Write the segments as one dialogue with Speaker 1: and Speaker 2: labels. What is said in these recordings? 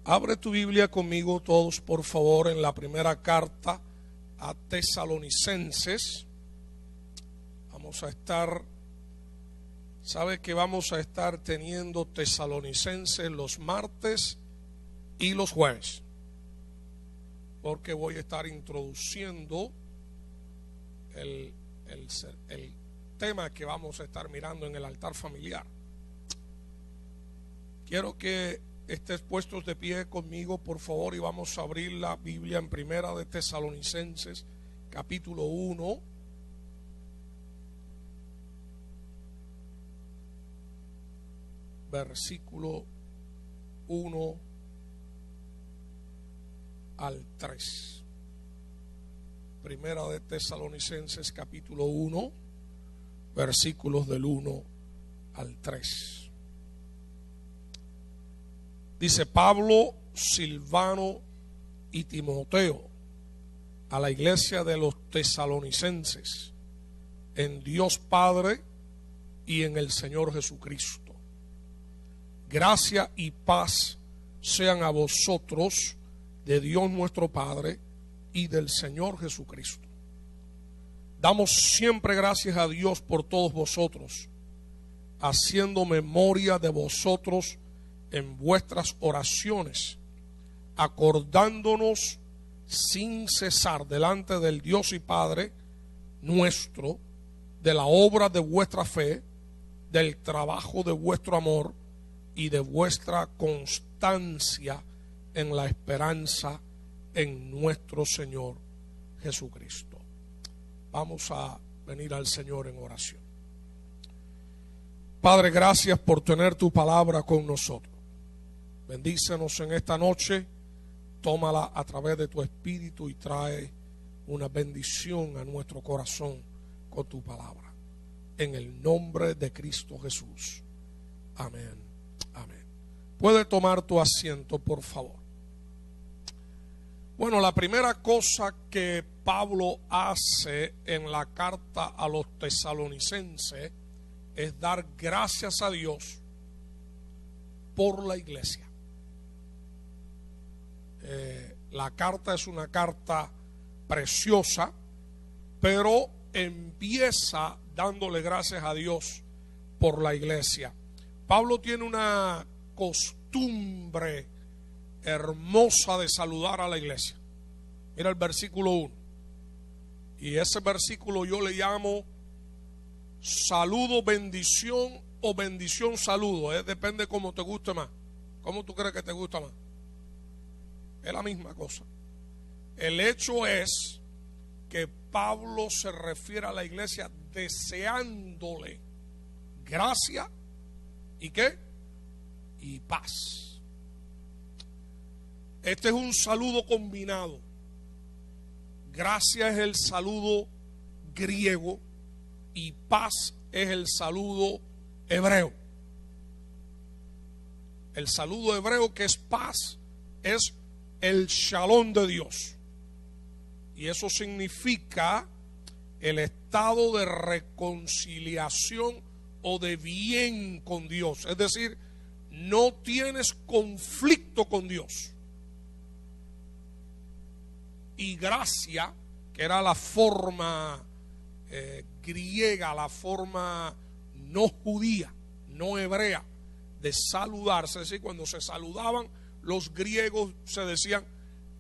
Speaker 1: Abre tu Biblia conmigo todos, por favor, en la primera carta a Tesalonicenses. Sabe que vamos a estar teniendo Tesalonicenses los martes y los jueves, porque voy a estar introduciendo el tema que vamos a estar mirando en el altar familiar. Quiero que estés puestos de pie conmigo, por favor, y vamos a abrir la Biblia en primera de Tesalonicenses, capítulo 1. Versículo 1 al 3. Primera de Tesalonicenses, capítulo 1, versículos del 1 al 3. Dice: Pablo, Silvano y Timoteo, a la iglesia de los tesalonicenses, en Dios Padre y en el Señor Jesucristo. Gracia y paz sean a vosotros de Dios nuestro Padre y del Señor Jesucristo. Damos siempre gracias a Dios por todos vosotros, haciendo memoria de vosotros en vuestras oraciones, acordándonos sin cesar delante del Dios y Padre nuestro de la obra de vuestra fe, del trabajo de vuestro amor y de vuestra constancia en la esperanza en nuestro Señor Jesucristo. Vamos a venir al Señor en oración. Padre, gracias por tener tu palabra con nosotros. Bendícenos en esta noche, tómala a través de tu Espíritu y trae una bendición a nuestro corazón con tu palabra. En el nombre de Cristo Jesús. Amén. Amén. Puede tomar tu asiento, por favor. Bueno, la primera cosa que Pablo hace en la carta a los tesalonicenses es dar gracias a Dios por la iglesia. La carta es una carta preciosa, pero empieza dándole gracias a Dios por la iglesia. Pablo tiene una costumbre hermosa de saludar a la iglesia. Mira el versículo 1. Y ese versículo yo le llamo saludo, bendición o bendición, saludo. Depende cómo te guste más. ¿Cómo tú crees que te gusta más? Es la misma cosa. El hecho es que Pablo se refiere a la iglesia deseándole gracia y ¿qué? Y paz. Este es un saludo combinado. Gracia es el saludo griego y paz es el saludo hebreo. El saludo hebreo, que es paz, es el shalom de Dios. Y eso significa el estado de reconciliación o de bien con Dios. Es decir, no tienes conflicto con Dios. Y gracia, que era la forma griega, la forma no judía, no hebrea de saludarse. Es decir, cuando se saludaban, los griegos se decían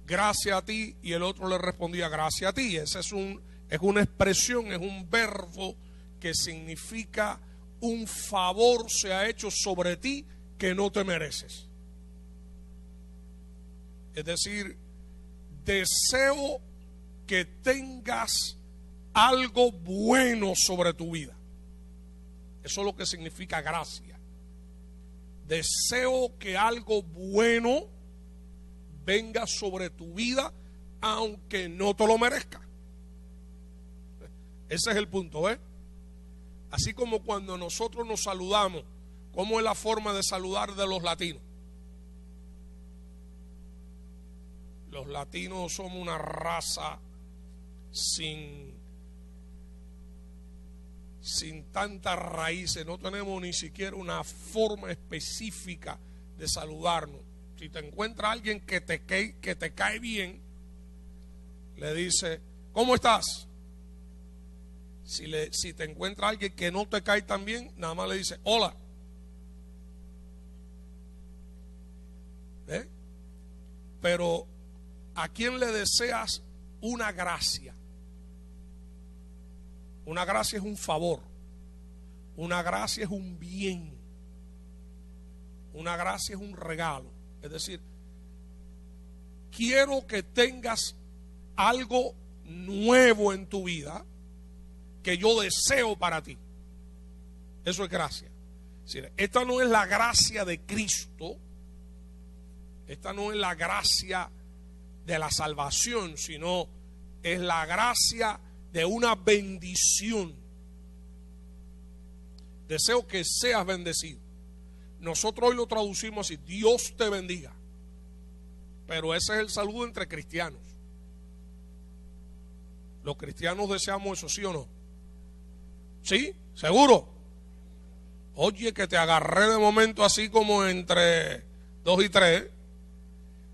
Speaker 1: gracias a ti y el otro le respondía gracias a ti. Esa es una expresión, es un verbo que significa un favor se ha hecho sobre ti que no te mereces. Es decir, deseo que tengas algo bueno sobre tu vida. Eso es lo que significa gracia. Deseo que algo bueno venga sobre tu vida, aunque no te lo merezca. Ese es el punto, ¿eh? Así como cuando nosotros nos saludamos, ¿cómo es la forma de saludar de los latinos? Los latinos somos una raza sin tantas raíces, no tenemos ni siquiera una forma específica de saludarnos. Si te encuentra alguien que te cae bien, le dice, ¿cómo estás? Si te encuentra alguien que no te cae tan bien, nada más le dice, hola. ¿Eh? Pero ¿a quién le deseas una gracia? Una gracia es un favor. Una gracia es un bien. Una gracia es un regalo. Es decir, quiero que tengas algo nuevo en tu vida que yo deseo para ti. Eso es gracia. Es decir, esta no es la gracia de Cristo. Esta no es la gracia de la salvación, sino es la gracia de una bendición. Deseo que seas bendecido. Nosotros hoy lo traducimos así, Dios te bendiga. Pero ese es el saludo entre cristianos. Los cristianos deseamos eso, ¿sí o no? ¿Sí? ¿Seguro? Oye, que te agarré de momento así como entre 2 y 3.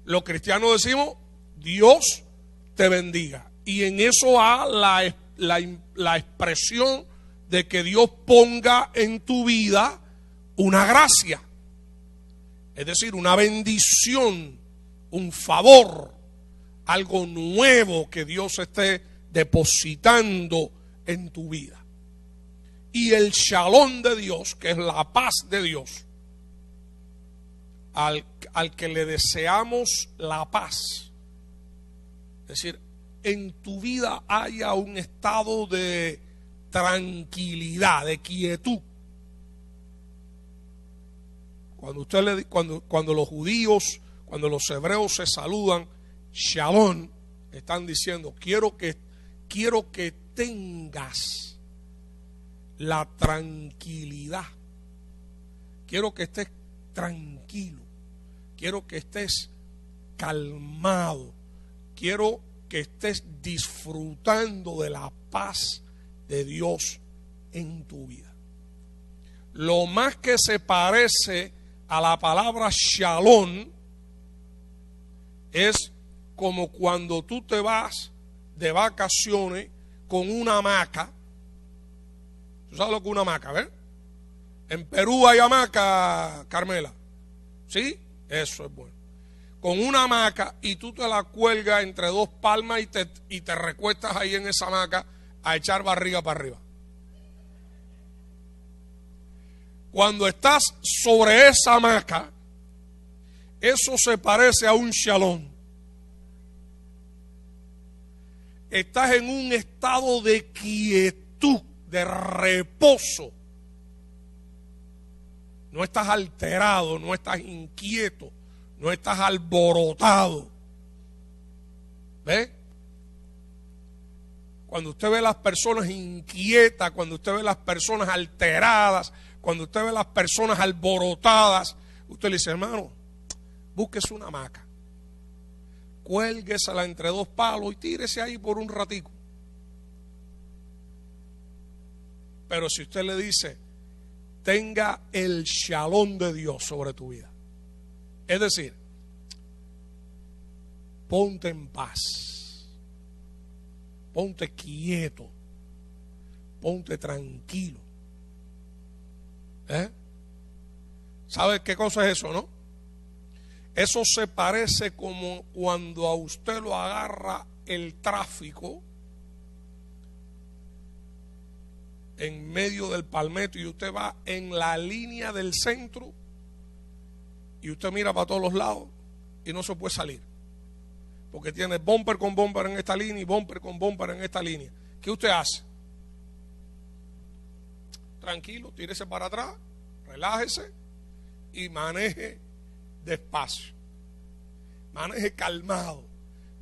Speaker 1: Los cristianos decimos, Dios te bendiga. Y en eso va la expresión de que Dios ponga en tu vida una gracia. Es decir, una bendición, un favor, algo nuevo que Dios esté depositando en tu vida. Y el shalom de Dios, que es la paz de Dios, al que le deseamos la paz, es decir, en tu vida haya un estado de tranquilidad, de quietud. Cuando los judíos, cuando los hebreos se saludan, shalom, están diciendo, quiero que tengas la tranquilidad. Quiero que estés tranquilo. Quiero que estés calmado. Quiero que estés disfrutando de la paz de Dios en tu vida. Lo más que se parece a la palabra shalom es como cuando tú te vas de vacaciones con una hamaca. ¿Tú sabes lo que es una hamaca, verdad? En Perú hay hamaca, Carmela. ¿Sí? Eso es bueno. Con una hamaca y tú te la cuelgas entre 2 palmas y te recuestas ahí en esa hamaca a echar barriga para arriba. Cuando estás sobre esa hamaca, eso se parece a un shalom. Estás en un estado de quietud, de reposo. No estás alterado, no estás inquieto, no estás alborotado. ¿Ve? Cuando usted ve las personas inquietas, cuando usted ve las personas alteradas, cuando usted ve las personas alborotadas, usted le dice, hermano, búsquese una hamaca, cuélguesela entre 2 palos y tírese ahí por un ratico. Pero si usted le dice, tenga el shalom de Dios sobre tu vida, es decir, ponte en paz, ponte quieto, ponte tranquilo. ¿Sabe qué cosa es eso, no? Eso se parece como cuando a usted lo agarra el tráfico en medio del palmetto y usted va en la línea del centro y usted mira para todos los lados y no se puede salir porque tiene bumper con bumper en esta línea y bumper con bumper en esta línea. ¿Qué usted hace? Tranquilo, tírese para atrás, relájese y maneje despacio, maneje calmado,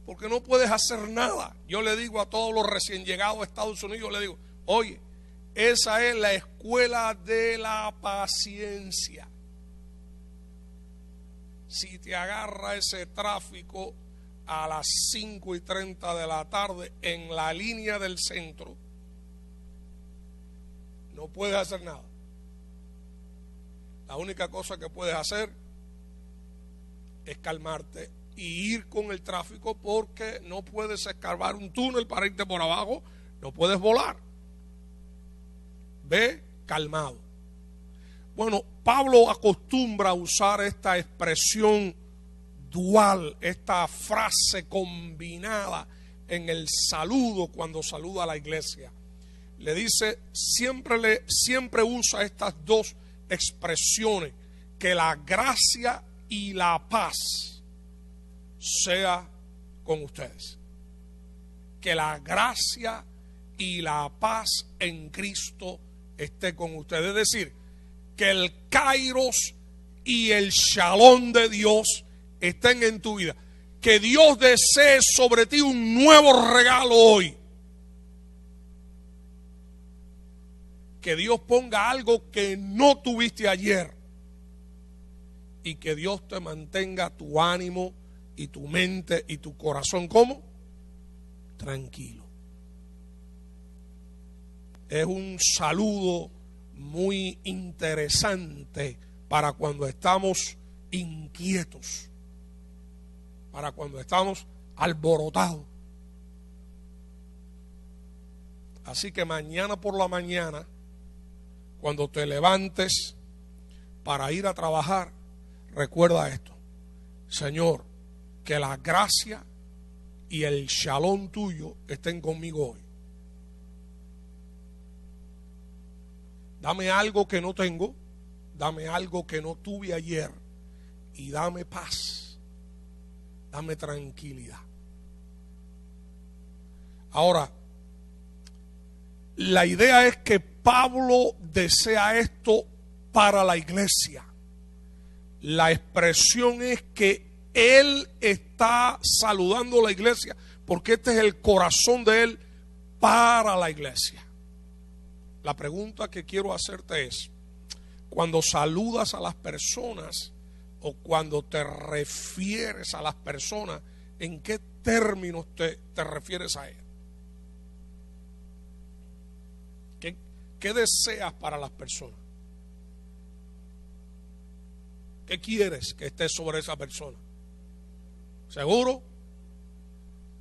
Speaker 1: porque no puedes hacer nada. Yo le digo a todos los recién llegados a Estados Unidos, le digo, oye, esa es la escuela de la paciencia. Si te agarra ese tráfico a las 5:30 de la tarde en la línea del centro, no puedes hacer nada. La única cosa que puedes hacer es calmarte y ir con el tráfico, porque no puedes escarbar un túnel para irte por abajo, no puedes volar. Ve calmado. Bueno, Pablo acostumbra a usar esta expresión dual, esta frase combinada en el saludo cuando saluda a la iglesia. Le dice, siempre usa estas dos expresiones: que la gracia y la paz sea con ustedes. Que la gracia y la paz en Cristo esté con ustedes. Es decir, que el kairos y el shalom de Dios estén en tu vida. Que Dios desee sobre ti un nuevo regalo hoy. Que Dios ponga algo que no tuviste ayer. Y que Dios te mantenga tu ánimo y tu mente y tu corazón, ¿cómo? Tranquilo. Es un saludo muy interesante para cuando estamos inquietos, para cuando estamos alborotados. Así que mañana por la mañana, cuando te levantes para ir a trabajar, recuerda esto: Señor, que la gracia y el shalom tuyo estén conmigo hoy. Dame algo que no tengo, dame algo que no tuve ayer, y dame paz, dame tranquilidad. Ahora, la idea es que Pablo desea esto para la iglesia. La expresión es que él está saludando a la iglesia porque este es el corazón de él para la iglesia. La pregunta que quiero hacerte es: cuando saludas a las personas o cuando te refieres a las personas, ¿en qué términos te refieres a ellas? ¿Qué deseas para las personas? ¿Qué quieres que esté sobre esa persona? ¿Seguro?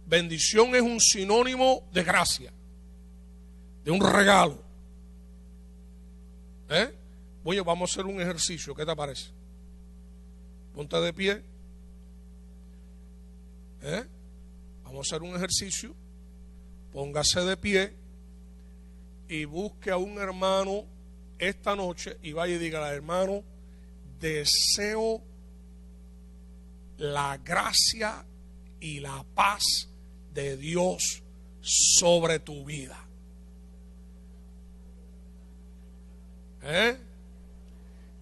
Speaker 1: Bendición es un sinónimo de gracia, de un regalo. Oye, vamos a hacer un ejercicio, ¿qué te parece? Ponte de pie. Vamos a hacer un ejercicio. Póngase de pie y busque a un hermano esta noche y vaya y dígale: hermano, deseo la gracia y la paz de Dios sobre tu vida.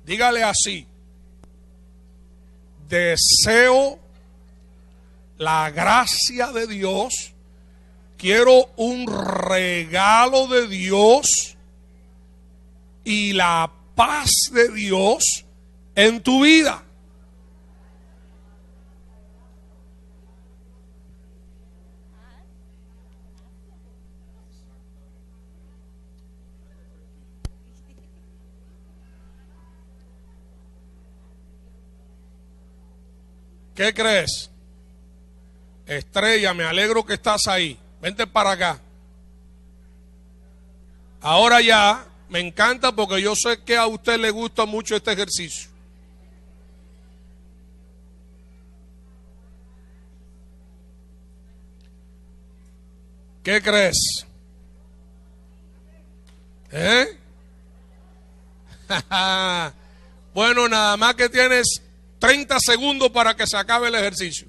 Speaker 1: Dígale así: deseo la gracia de Dios, quiero un regalo de Dios y la paz de Dios en tu vida. ¿Qué crees? Estrella, me alegro que estás ahí. Vente para acá. Ahora ya, me encanta porque yo sé que a usted le gusta mucho este ejercicio. ¿Qué crees? Bueno, nada más que tienes 30 segundos para que se acabe el ejercicio,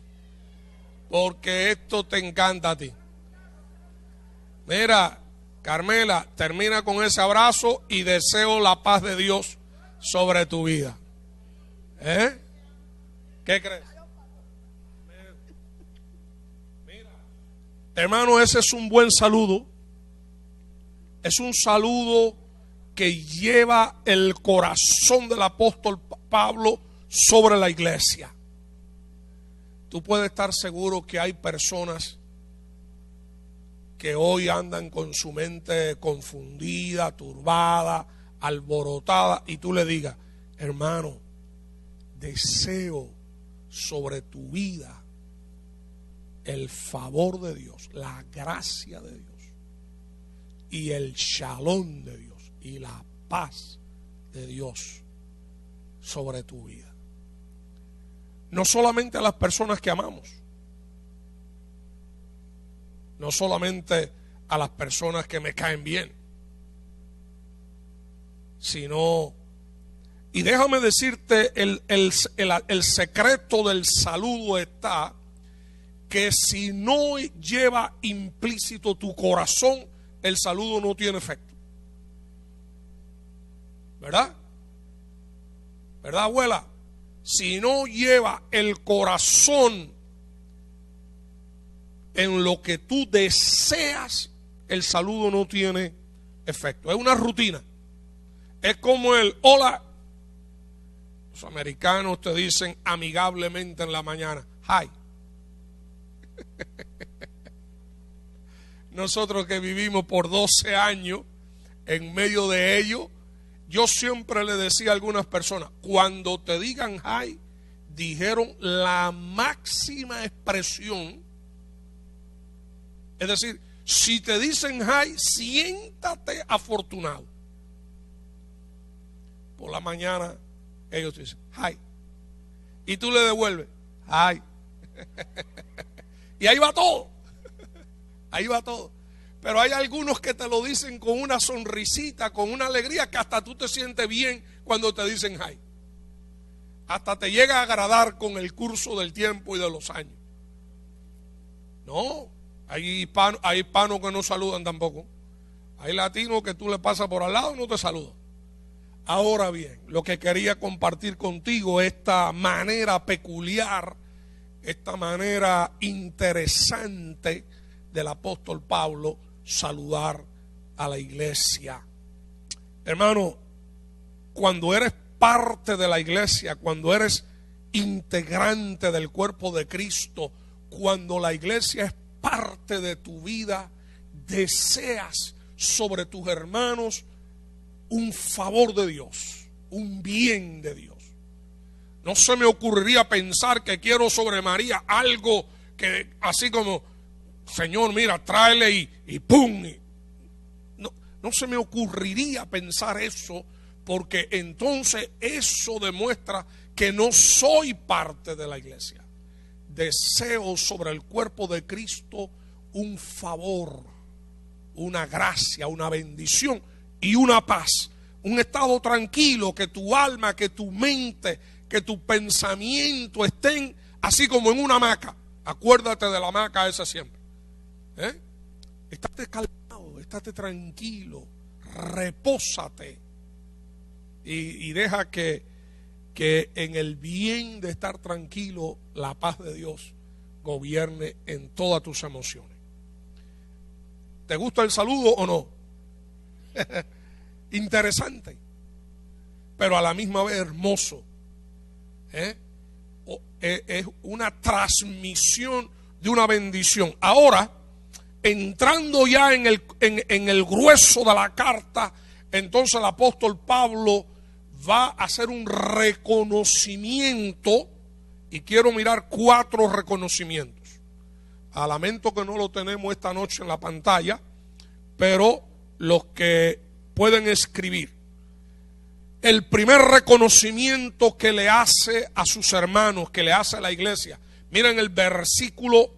Speaker 1: porque esto te encanta a ti. Mira, Carmela, termina con ese abrazo y deseo la paz de Dios sobre tu vida. ¿Qué crees? Mira, hermano, ese es un buen saludo. Es un saludo que lleva el corazón del apóstol Pablo sobre la iglesia. Tú puedes estar seguro que hay personas que hoy andan con su mente confundida, turbada, alborotada, y tú le digas: hermano, deseo sobre tu vida el favor de Dios, la gracia de Dios y el shalom de Dios y la paz de Dios sobre tu vida. No solamente a las personas que amamos, no solamente a las personas que me caen bien, sino, y déjame decirte, el secreto del saludo está que si no lleva implícito tu corazón, el saludo no tiene efecto. ¿Verdad? ¿Verdad, abuela? Si no lleva el corazón en lo que tú deseas, el saludo no tiene efecto. Es una rutina. Es como el hola. Los americanos te dicen amigablemente en la mañana, hi. Nosotros que vivimos por 12 años en medio de ello, yo siempre le decía a algunas personas, cuando te digan hi, dijeron la máxima expresión. Es decir, si te dicen hi, siéntate afortunado. Por la mañana ellos te dicen hi y tú le devuelves hi. Y ahí va todo. Ahí va todo. Pero hay algunos que te lo dicen con una sonrisita, con una alegría, que hasta tú te sientes bien cuando te dicen hi. Hasta te llega a agradar con el curso del tiempo y de los años. No, hay hispanos que no saludan tampoco. Hay latinos que tú le pasas por al lado y no te saludan. Ahora bien, lo que quería compartir contigo, esta manera peculiar, esta manera interesante del apóstol Pablo saludar a la iglesia. Hermano, cuando eres parte de la iglesia, cuando eres integrante del cuerpo de Cristo, cuando la iglesia es parte de tu vida, deseas sobre tus hermanos un favor de Dios, un bien de Dios. No se me ocurriría pensar que quiero sobre María algo que así como, Señor, mira, tráele y pum. No se me ocurriría pensar eso, porque entonces eso demuestra que no soy parte de la iglesia. Deseo sobre el cuerpo de Cristo un favor, una gracia, una bendición y una paz, un estado tranquilo, que tu alma, que tu mente, que tu pensamiento estén así como en una hamaca. Acuérdate de la hamaca esa siempre. Estate calmado, estate tranquilo, repósate y deja que en el bien de estar tranquilo la paz de Dios gobierne en todas tus emociones. ¿Te gusta el saludo o no? Interesante, pero a la misma vez hermoso. Es una transmisión de una bendición. Ahora, entrando ya en el grueso de la carta, entonces el apóstol Pablo va a hacer un reconocimiento, y quiero mirar 4 reconocimientos. Lamento que no lo tenemos esta noche en la pantalla, pero los que pueden escribir. El primer reconocimiento que le hace a sus hermanos, que le hace a la iglesia. Miren el versículo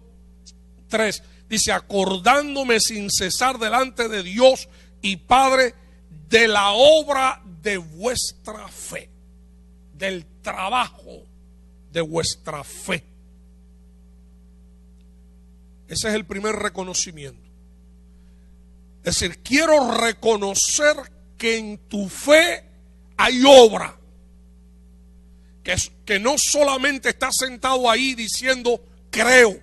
Speaker 1: 3. Dice, acordándome sin cesar delante de Dios y Padre de la obra de vuestra fe, del trabajo de vuestra fe. Ese es el primer reconocimiento. Es decir, quiero reconocer que en tu fe hay obra. Que no solamente estás sentado ahí diciendo creo,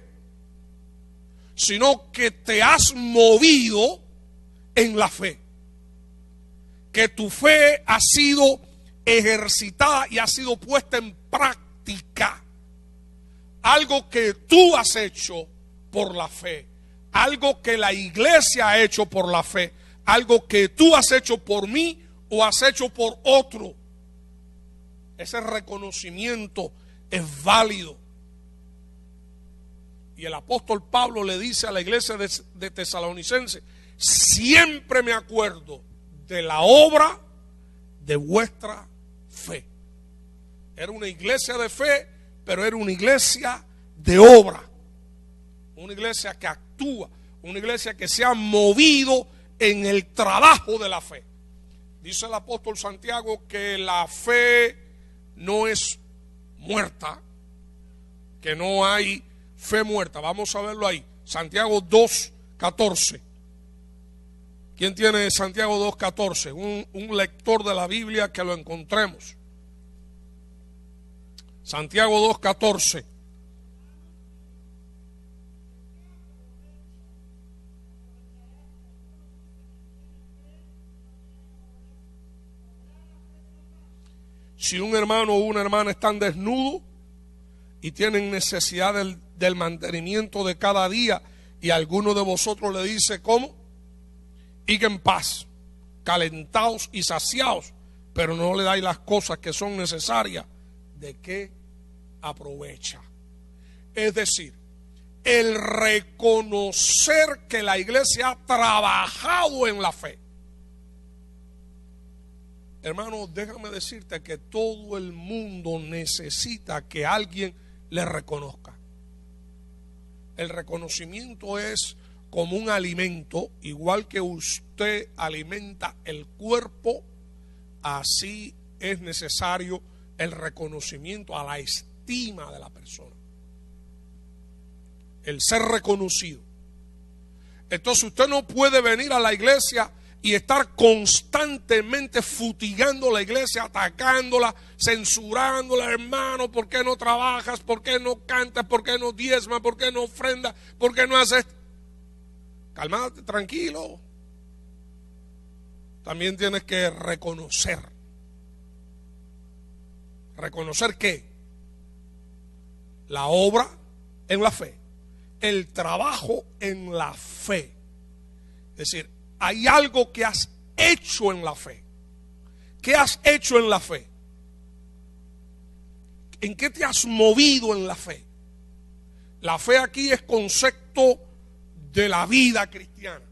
Speaker 1: sino que te has movido en la fe. Que tu fe ha sido ejercitada y ha sido puesta en práctica. Algo que tú has hecho por la fe. Algo que la iglesia ha hecho por la fe. Algo que tú has hecho por mí o has hecho por otro. Ese reconocimiento es válido. Y el apóstol Pablo le dice a la iglesia de Tesalonicense: siempre me acuerdo de la obra de vuestra fe. Era una iglesia de fe, pero era una iglesia de obra. Una iglesia que actúa, una iglesia que se ha movido en el trabajo de la fe. Dice el apóstol Santiago que la fe no es muerta, que no hay fe muerta. Vamos a verlo ahí. Santiago 2:14. ¿Quién tiene Santiago 2:14? Un lector de la Biblia que lo encontremos. Santiago 2:14. Si un hermano o una hermana están desnudos y tienen necesidad del mantenimiento de cada día, y alguno de vosotros le dice: ¿cómo? Id en paz, calentados y saciados, pero no le dais las cosas que son necesarias, ¿de qué aprovecha? Es decir, el reconocer que la iglesia ha trabajado en la fe. Hermano, déjame decirte que todo el mundo necesita que alguien le reconozca. El reconocimiento es como un alimento, igual que usted alimenta el cuerpo, así es necesario el reconocimiento a la estima de la persona. El ser reconocido. Entonces usted no puede venir a la iglesia y estar constantemente futigando la iglesia, atacándola, censurándola: hermano, ¿por qué no trabajas? ¿Por qué no cantas? ¿Por qué no diezmas? ¿Por qué no ofrendas? ¿Por qué no haces? Calmate, tranquilo. También tienes que reconocer. ¿Reconocer qué? La obra en la fe, el trabajo en la fe. Es decir, hay algo que has hecho en la fe. ¿Qué has hecho en la fe? ¿En qué te has movido en la fe? La fe aquí es concepto de la vida cristiana,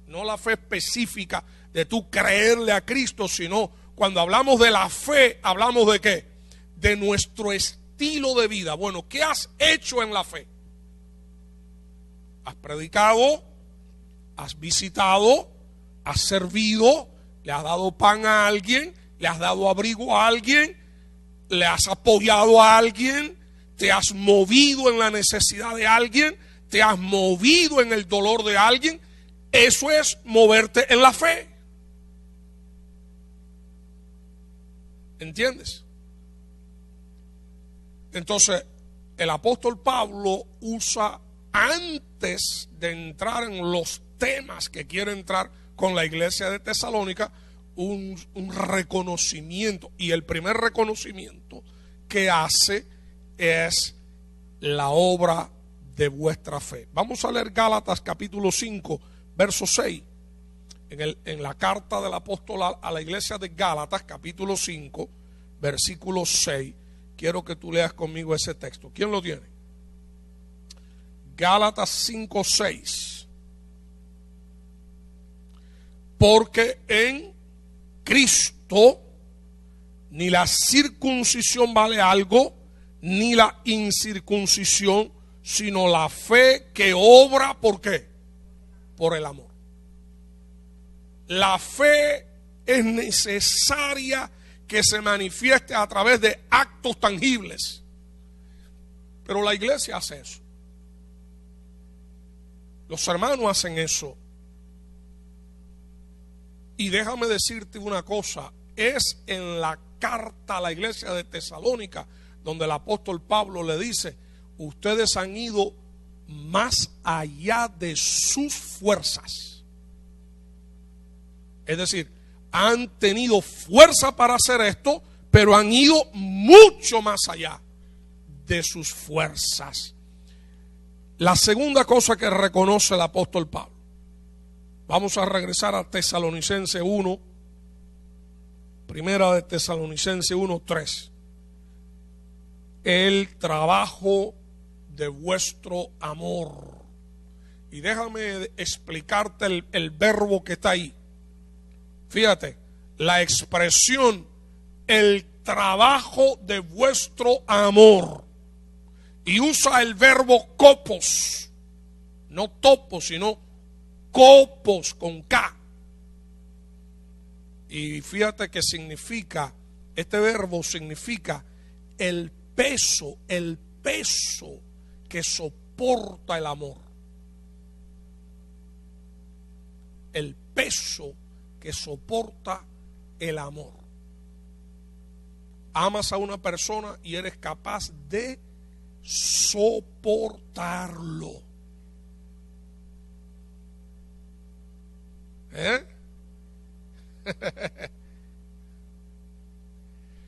Speaker 1: no la fe específica de tú creerle a Cristo, sino cuando hablamos de la fe, hablamos de ¿qué? De nuestro estilo de vida. Bueno, ¿qué has hecho en la fe? ¿Has predicado? ¿Has visitado? ¿Has servido? ¿Le has dado pan a alguien? ¿Le has dado abrigo a alguien? ¿Le has apoyado a alguien? ¿Te has movido en la necesidad de alguien? ¿Te has movido en el dolor de alguien? Eso es moverte en la fe. ¿Entiendes? Entonces, el apóstol Pablo usa, antes de entrar en los temas que quiere entrar con la iglesia de Tesalónica, un reconocimiento. Y el primer reconocimiento que hace es la obra de vuestra fe. Vamos a leer Gálatas capítulo 5, verso 6. En la carta del apóstol a la iglesia de Gálatas, capítulo 5, versículo 6. Quiero que tú leas conmigo ese texto. ¿Quién lo tiene? Gálatas 5, 6. Porque en Cristo ni la circuncisión vale algo, ni la incircuncisión, sino la fe que obra, ¿por qué? Por el amor. La fe es necesaria que se manifieste a través de actos tangibles. Pero la iglesia hace eso. Los hermanos hacen eso. Y déjame decirte una cosa, es en la carta a la iglesia de Tesalónica donde el apóstol Pablo le dice: ustedes han ido más allá de sus fuerzas. Es decir, han tenido fuerza para hacer esto, pero han ido mucho más allá de sus fuerzas. La segunda cosa que reconoce el apóstol Pablo. Vamos a regresar a Tesalonicenses 1, primera de Tesalonicenses 1:3. El trabajo de vuestro amor. Y déjame explicarte el verbo que está ahí. Fíjate, la expresión, el trabajo de vuestro amor. Y usa el verbo copos, no topos, sino copos con K. Y fíjate que significa, este verbo significa el peso que soporta el amor. El peso que soporta el amor. Amas a una persona y eres capaz de soportarlo.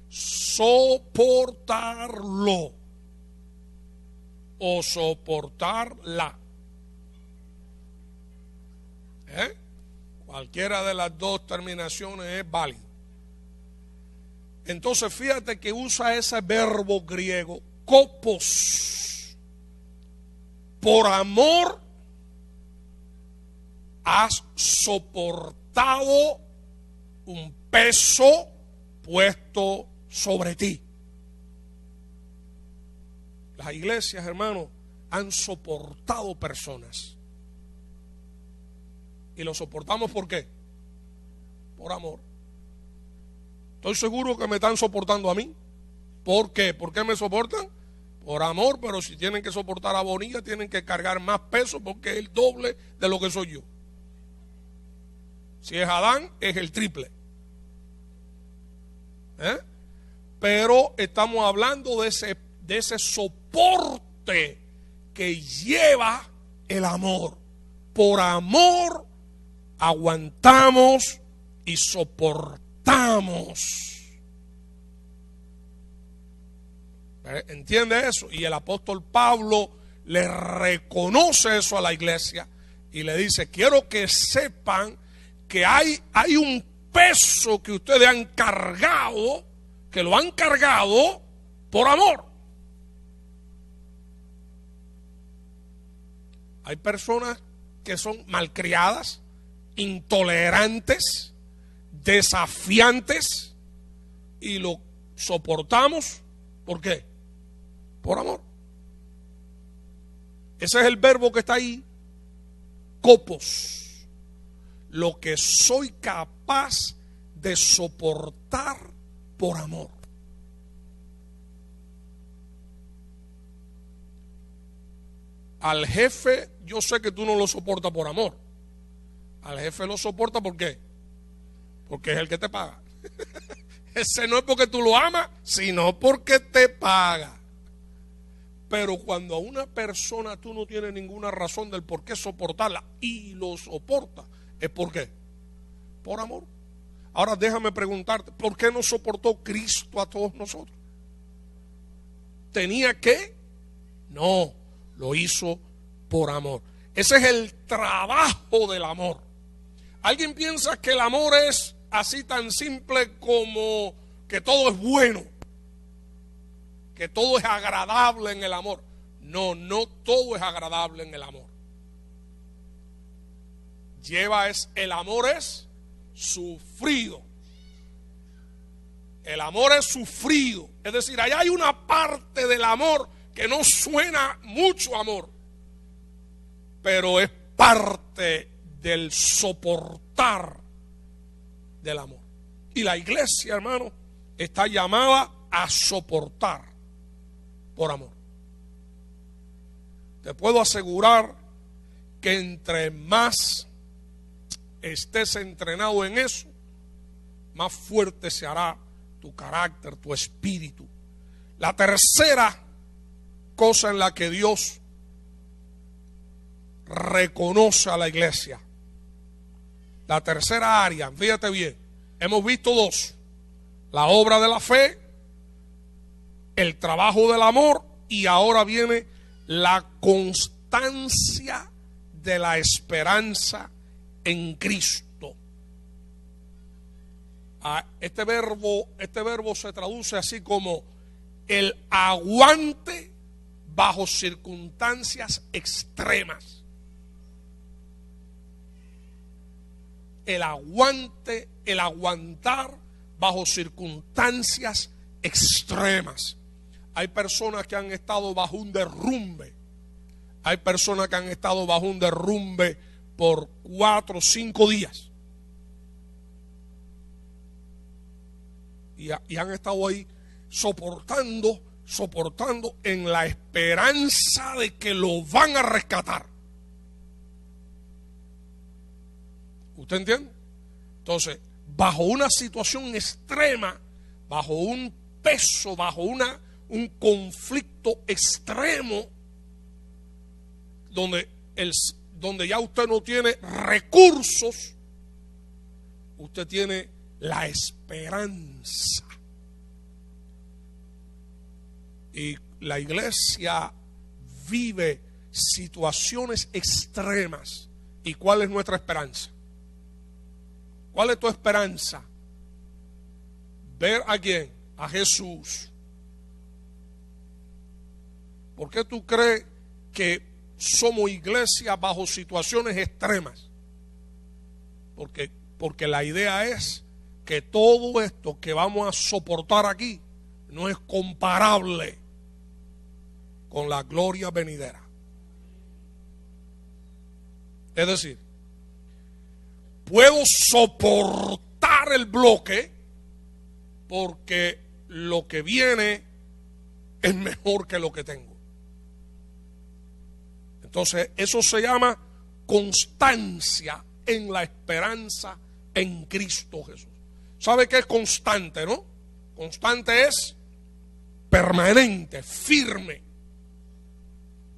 Speaker 1: Soportarlo o soportarla. Cualquiera de las dos terminaciones es válido. Entonces fíjate que usa ese verbo griego, copos. Por amor has soportado un peso puesto sobre ti. Las iglesias, hermanos, han soportado personas. ¿Y lo soportamos por qué? Por amor. Estoy seguro que me están soportando a mí. ¿Por qué? ¿Por qué me soportan? Por amor, pero si tienen que soportar a Bonilla, tienen que cargar más peso porque es el doble de lo que soy yo. Si es Adán, es el triple. Pero estamos hablando de ese soporte que lleva el amor. Por amor aguantamos y soportamos. ¿Entiende eso? Y el apóstol Pablo le reconoce eso a la iglesia y le dice: quiero que sepan que hay un peso que ustedes han cargado, que lo han cargado por amor. Hay personas que son malcriadas, intolerantes, desafiantes, y lo soportamos. ¿Por qué? Por amor. Ese es el verbo que está ahí, copos. Lo que soy capaz de soportar por amor. Al jefe, yo sé que tú no lo soportas por amor. Al jefe lo soporta ¿por qué? Porque es el que te paga. Ese no es porque tú lo amas, sino porque te paga. Pero cuando a una persona tú no tienes ninguna razón del por qué soportarla y lo soporta, ¿es por qué? Por amor. Ahora déjame preguntarte, ¿por qué no soportó Cristo a todos nosotros? ¿Tenía que? No, lo hizo por amor. Ese es el trabajo del amor. ¿Alguien piensa que el amor es así tan simple como que todo es bueno, que todo es agradable en el amor? No, no todo es agradable en el amor. El amor es sufrido. El amor es sufrido. Es decir, allá hay una parte del amor que no suena mucho amor, pero es parte del soportar del amor. Y la iglesia, hermano, está llamada a soportar por amor. Te puedo asegurar que entre más estés entrenado en eso, más fuerte se hará tu carácter, tu espíritu. La tercera cosa en la que Dios reconoce a la iglesia, la tercera área, fíjate bien, hemos visto dos: la obra de la fe, el trabajo del amor, y ahora viene la constancia de la esperanza en Cristo. Este verbo se traduce así como el aguante bajo circunstancias extremas. El aguantar bajo circunstancias extremas. Hay personas que han estado bajo un derrumbe. Hay personas que han estado bajo un derrumbe por 4 o 5 días. Y han estado ahí soportando en la esperanza de que lo van a rescatar. ¿Usted entiende? Entonces, bajo una situación extrema, bajo un peso, bajo un conflicto extremo, donde ya usted no tiene recursos, usted tiene la esperanza. Y la iglesia vive situaciones extremas. ¿Y cuál es nuestra esperanza? ¿Cuál es tu esperanza? ¿Ver a quién? A Jesús. ¿Por qué tú crees que somos iglesia bajo situaciones extremas? Porque la idea es que todo esto que vamos a soportar aquí no es comparable con la gloria venidera. Es decir, puedo soportar el bloque porque lo que viene es mejor que lo que tengo. Entonces, eso se llama constancia en la esperanza en Cristo Jesús. ¿Sabe qué es constante, no? Constante es permanente, firme.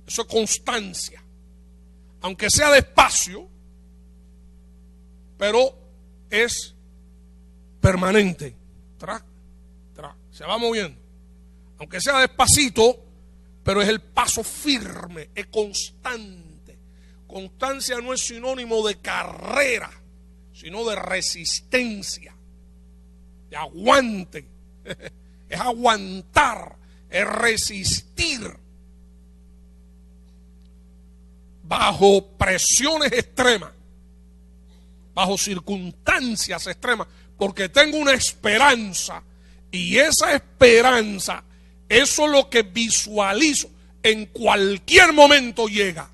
Speaker 1: Eso es constancia. Aunque sea despacio, pero es permanente. Se va moviendo. Aunque sea despacito, pero es el paso firme, es constante. Constancia no es sinónimo de carrera, sino de resistencia, de aguante. Es aguantar, es resistir bajo presiones extremas, bajo circunstancias extremas, porque tengo una esperanza, y esa esperanza, eso es lo que visualizo, en cualquier momento llega.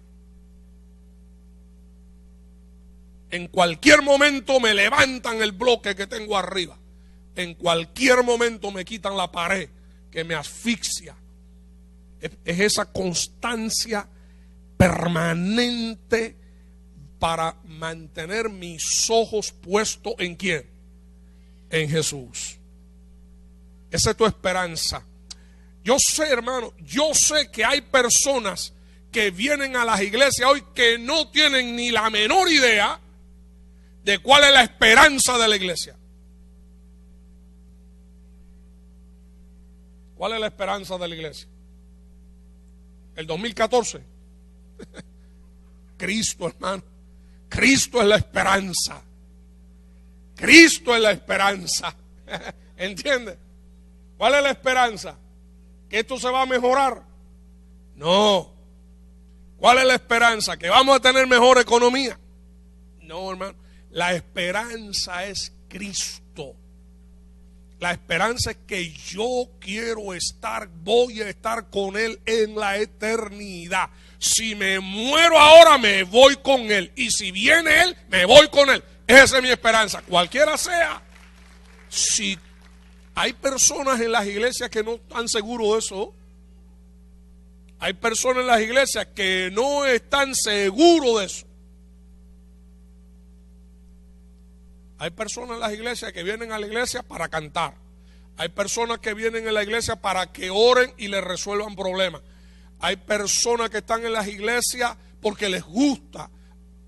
Speaker 1: En cualquier momento me levantan el bloque que tengo arriba. En cualquier momento me quitan la pared que me asfixia. Es esa constancia permanente para mantener mis ojos puestos ¿en quién? En Jesús. Esa es tu esperanza. Yo sé, hermano, yo sé que hay personas que vienen a las iglesias hoy que no tienen ni la menor idea de cuál es la esperanza de la iglesia. ¿Cuál es la esperanza de la iglesia? El 2014. Cristo, hermano. Cristo es la esperanza. Cristo es la esperanza. ¿Entiende? ¿Cuál es la esperanza? ¿Que esto se va a mejorar? No. ¿Cuál es la esperanza? ¿Que vamos a tener mejor economía? No, hermano. La esperanza es Cristo. La esperanza es que yo quiero estar, voy a estar con Él en la eternidad. Si me muero ahora, me voy con Él. Y si viene Él, me voy con Él. Esa es mi esperanza. Cualquiera sea. Si hay personas en las iglesias que no están seguros de eso. Hay personas en las iglesias que no están seguros de eso. Hay personas en las iglesias que vienen a la iglesia para cantar. Hay personas que vienen a la iglesia para que oren y les resuelvan problemas. Hay personas que están en las iglesias porque les gusta,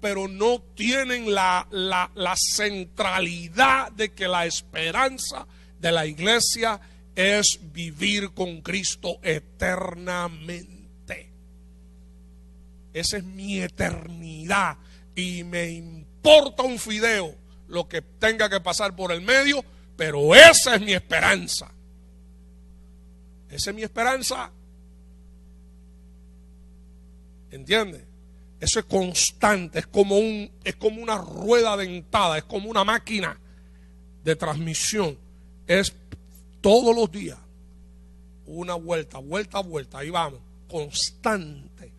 Speaker 1: pero no tienen la centralidad de que la esperanza de la iglesia es vivir con Cristo eternamente. Esa es mi eternidad y me importa un fideo lo que tenga que pasar por el medio, pero esa es mi esperanza. Esa es mi esperanza. ¿Entiendes? Eso es constante, es como una rueda dentada, es como una máquina de transmisión. Es todos los días, una vuelta, ahí vamos, constante.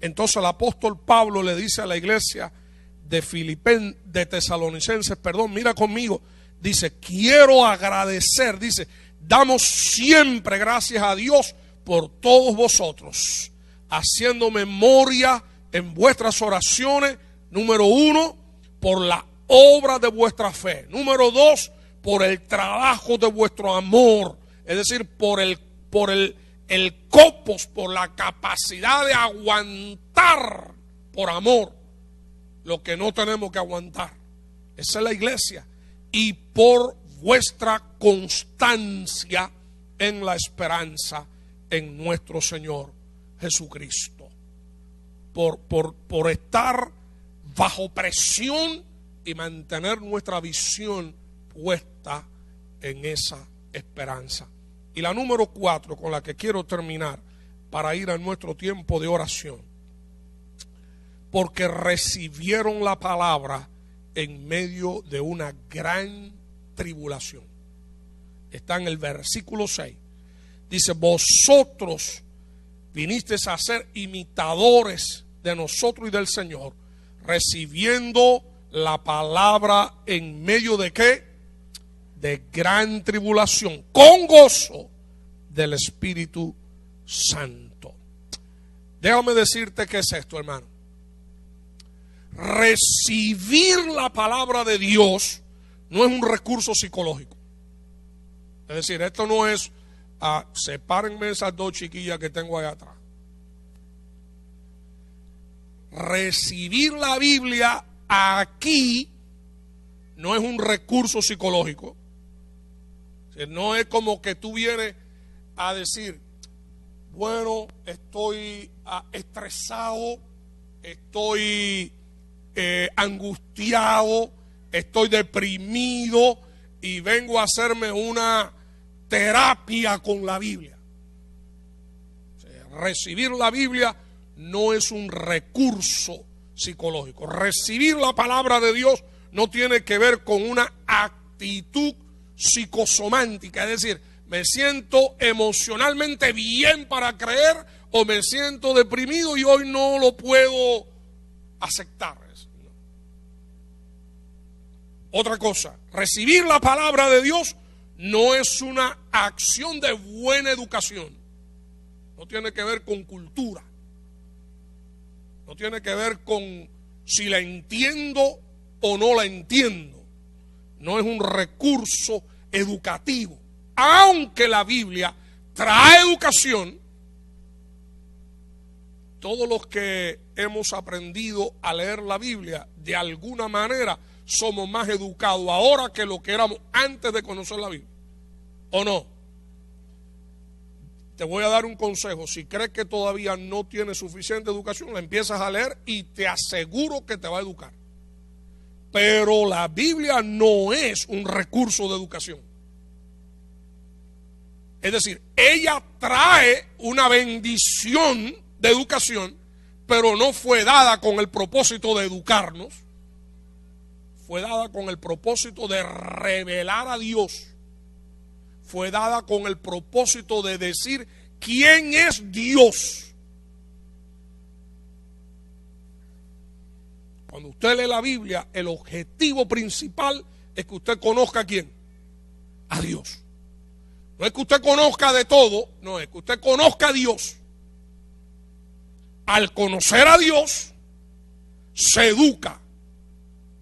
Speaker 1: Entonces el apóstol Pablo le dice a la iglesia de Tesalonicenses, mira conmigo, dice, quiero agradecer, dice, damos siempre gracias a Dios por todos vosotros, haciendo memoria en vuestras oraciones, número 1, por la obra de vuestra fe, número 2, por el trabajo de vuestro amor, es decir, por el copos, por la capacidad de aguantar por amor lo que no tenemos que aguantar. Esa es la iglesia. Y por vuestra constancia en la esperanza en nuestro Señor Jesucristo. Por estar bajo presión y mantener nuestra visión puesta en esa esperanza. Y la número 4 con la que quiero terminar para ir a nuestro tiempo de oración. Porque recibieron la palabra en medio de una gran tribulación. Está en el versículo 6. Dice, vosotros vinisteis a ser imitadores de nosotros y del Señor, recibiendo la palabra en medio de ¿qué? De gran tribulación, con gozo del Espíritu Santo. Déjame decirte qué es esto, hermano. Recibir la palabra de Dios no es un recurso psicológico. Es decir, esto no es sepárenme esas dos chiquillas que tengo allá atrás. Recibir la Biblia aquí no es un recurso psicológico. No es como que tú vienes a decir, bueno, estoy estresado, estoy angustiado, estoy deprimido y vengo a hacerme una terapia con la Biblia. Recibir la Biblia no es un recurso psicológico. Recibir la palabra de Dios no tiene que ver con una actitud psicosomántica, es decir, me siento emocionalmente bien para creer o me siento deprimido y hoy no lo puedo aceptar. Otra cosa, recibir la palabra de Dios no es una acción de buena educación. No tiene que ver con cultura. No tiene que ver con si la entiendo o no la entiendo. No es un recurso educativo. Aunque la Biblia trae educación, todos los que hemos aprendido a leer la Biblia, de alguna manera somos más educados ahora que lo que éramos antes de conocer la Biblia. ¿O no? Te voy a dar un consejo. Si crees que todavía no tienes suficiente educación, la empiezas a leer y te aseguro que te va a educar. Pero la Biblia no es un recurso de educación. Es decir, ella trae una bendición de educación, pero no fue dada con el propósito de educarnos. Fue dada con el propósito de revelar a Dios. Fue dada con el propósito de decir quién es Dios. Cuando usted lee la Biblia, el objetivo principal es que usted conozca a quién. A Dios. No es que usted conozca de todo, no, es que usted conozca a Dios. Al conocer a Dios, se educa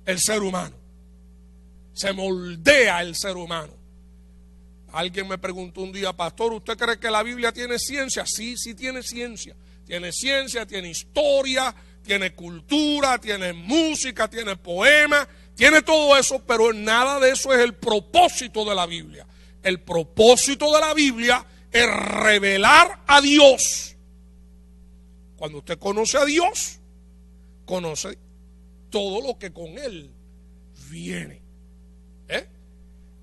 Speaker 1: el ser humano. Se moldea el ser humano. Alguien me preguntó un día, pastor, ¿usted cree que la Biblia tiene ciencia? Sí, sí tiene ciencia. Tiene ciencia, tiene historia, tiene cultura, tiene música, tiene poemas, tiene todo eso, pero nada de eso es el propósito de la Biblia. El propósito de la Biblia es revelar a Dios. Cuando usted conoce a Dios, conoce todo lo que con Él viene.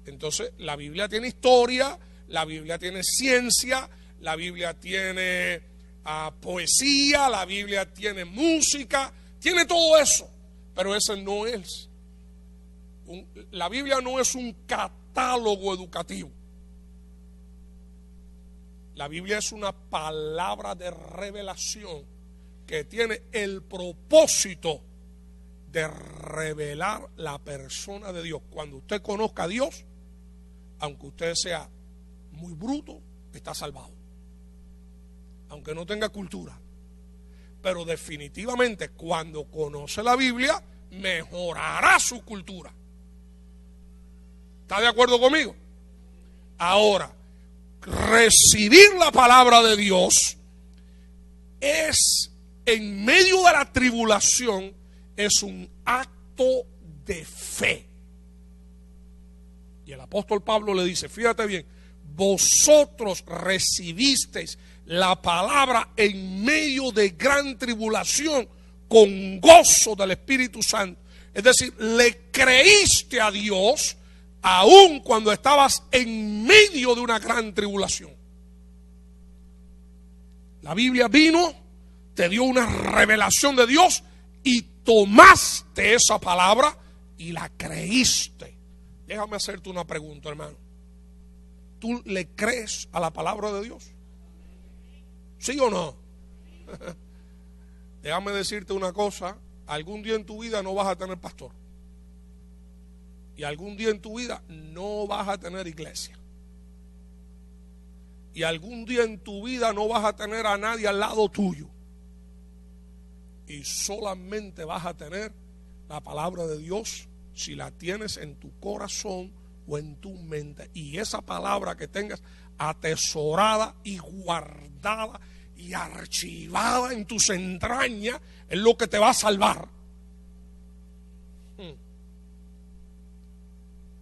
Speaker 1: Entonces, la Biblia tiene historia, la Biblia tiene ciencia, la Biblia tiene poesía, la Biblia tiene música, tiene todo eso, pero ese no es. La Biblia no es un catálogo educativo. La Biblia es una palabra de revelación que tiene el propósito de revelar la persona de Dios. Cuando usted conozca a Dios, aunque usted sea muy bruto, está salvado. Aunque no tenga cultura. Pero definitivamente cuando conoce la Biblia, mejorará su cultura. ¿Está de acuerdo conmigo? Ahora, recibir la palabra de Dios es, en medio de la tribulación, es un acto de fe. Y el apóstol Pablo le dice, fíjate bien, vosotros recibisteis la palabra en medio de gran tribulación con gozo del Espíritu Santo. Es decir, le creíste a Dios aun cuando estabas en medio de una gran tribulación. La Biblia vino, te dio una revelación de Dios y tomaste esa palabra y la creíste. Déjame hacerte una pregunta, hermano. ¿Tú le crees a la palabra de Dios? ¿Sí o no? Déjame decirte una cosa. Algún día en tu vida no vas a tener pastor. Y algún día en tu vida no vas a tener iglesia. Y algún día en tu vida no vas a tener a nadie al lado tuyo. Y solamente vas a tener la palabra de Dios si la tienes en tu corazón o en tu mente. Y esa palabra que tengas atesorada y guardada y archivada en tus entrañas es lo que te va a salvar.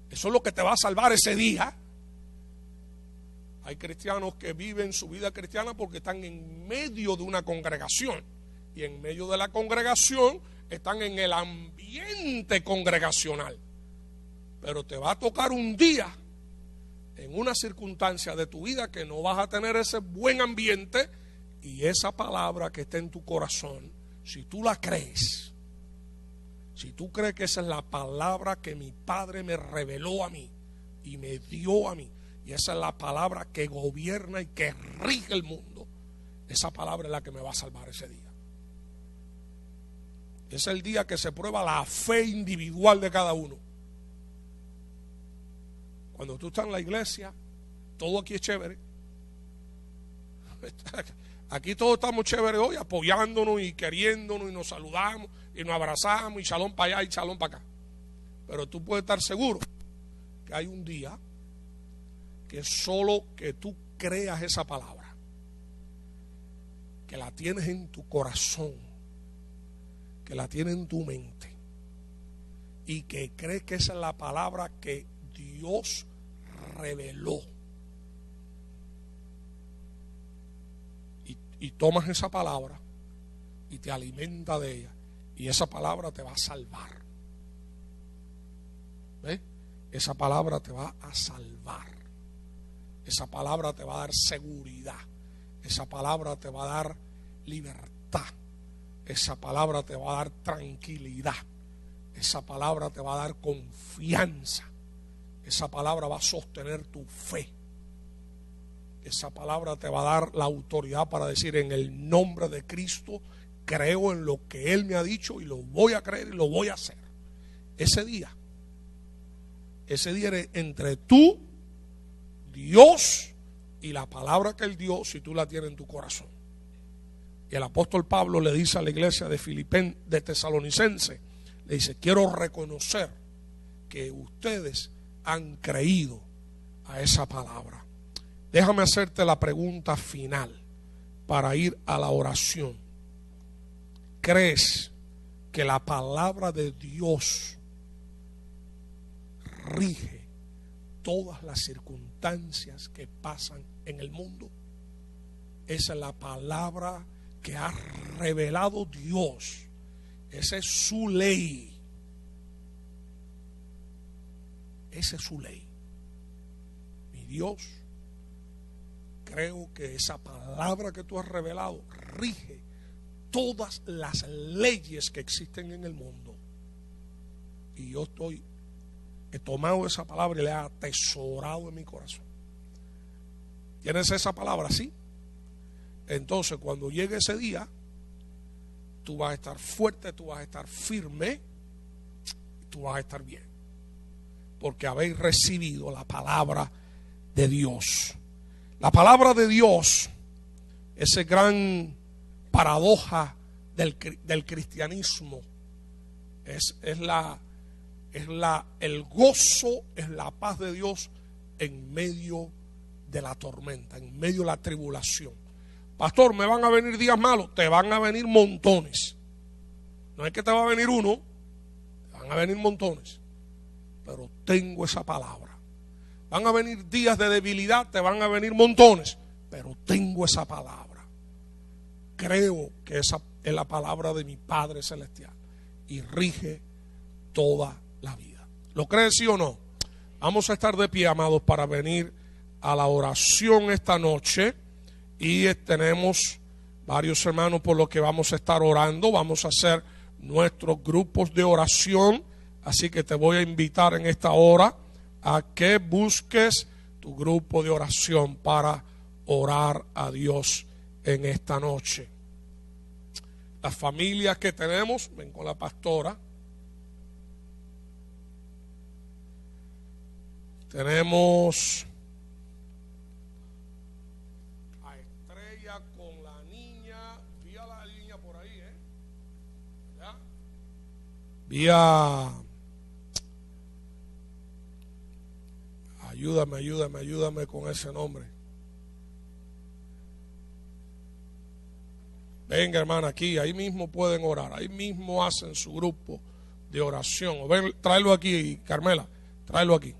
Speaker 1: Eso es lo que te va a salvar ese día. Hay cristianos que viven su vida cristiana porque están en medio de una congregación. Y en medio de la congregación están en el ambiente congregacional. Pero te va a tocar un día, en una circunstancia de tu vida, que no vas a tener ese buen ambiente. Y esa palabra que está en tu corazón, si tú la crees, si tú crees que esa es la palabra que mi Padre me reveló a mí y me dio a mí, y esa es la palabra que gobierna y que rige el mundo, esa palabra es la que me va a salvar ese día. Es el día que se prueba la fe individual de cada uno. Cuando tú estás en la iglesia, todo aquí es chévere. Aquí todos estamos chéveres hoy, apoyándonos y queriéndonos, y nos saludamos y nos abrazamos, y chalón para allá y chalón para acá. Pero tú puedes estar seguro que hay un día que solo que tú creas esa palabra, que la tienes en tu corazón, que la tienes en tu mente, y que crees que esa es la palabra que Dios reveló. Y tomas esa palabra y te alimenta de ella, y esa palabra te va a salvar. ¿Ves? Esa palabra te va a salvar. Esa palabra te va a dar seguridad. Esa palabra te va a dar libertad. Esa palabra te va a dar tranquilidad. Esa palabra te va a dar confianza. Esa palabra va a sostener tu fe. Esa palabra te va a dar la autoridad para decir: en el nombre de Cristo creo en lo que Él me ha dicho y lo voy a creer y lo voy a hacer. Ese día eres entre tú, Dios y la palabra que Él dio, si tú la tienes en tu corazón. Y el apóstol Pablo le dice a la iglesia de Tesalonicense, le dice: quiero reconocer que ustedes han creído a esa palabra. Déjame hacerte la pregunta final para ir a la oración. ¿Crees que la palabra de Dios rige todas las circunstancias que pasan en el mundo? Esa es la palabra que ha revelado Dios. Esa es su ley. Esa es su ley. Mi Dios creo que esa palabra que tú has revelado rige todas las leyes que existen en el mundo. Y yo he tomado esa palabra y la he atesorado en mi corazón. ¿Tienes esa palabra? Sí. Entonces, cuando llegue ese día, tú vas a estar fuerte, tú vas a estar firme, y tú vas a estar bien. Porque habéis recibido la palabra de Dios. La palabra de Dios, esa gran paradoja del cristianismo, es el gozo, es la paz de Dios en medio de la tormenta, en medio de la tribulación. Pastor, ¿me van a venir días malos? Te van a venir montones. No es que te va a venir uno, te van a venir montones. Pero tengo esa palabra. Van a venir días de debilidad, te van a venir montones, pero tengo esa palabra. Creo que esa es la palabra de mi Padre Celestial y rige toda la vida. ¿Lo crees, sí o no? Vamos a estar de pie, amados, para venir a la oración esta noche. Y tenemos varios hermanos por los que vamos a estar orando. Vamos a hacer nuestros grupos de oración. Así que te voy a invitar en esta hora a que busques tu grupo de oración para orar a Dios en esta noche. Las familias que tenemos, ven con la pastora. Tenemos a Estrella con la niña. Vi a la niña por ahí, ¿ya? Vi a... Ayúdame con ese nombre. Venga, hermana, aquí, ahí mismo pueden orar, ahí mismo hacen su grupo de oración. O ven, tráelo aquí, Carmela, tráelo aquí.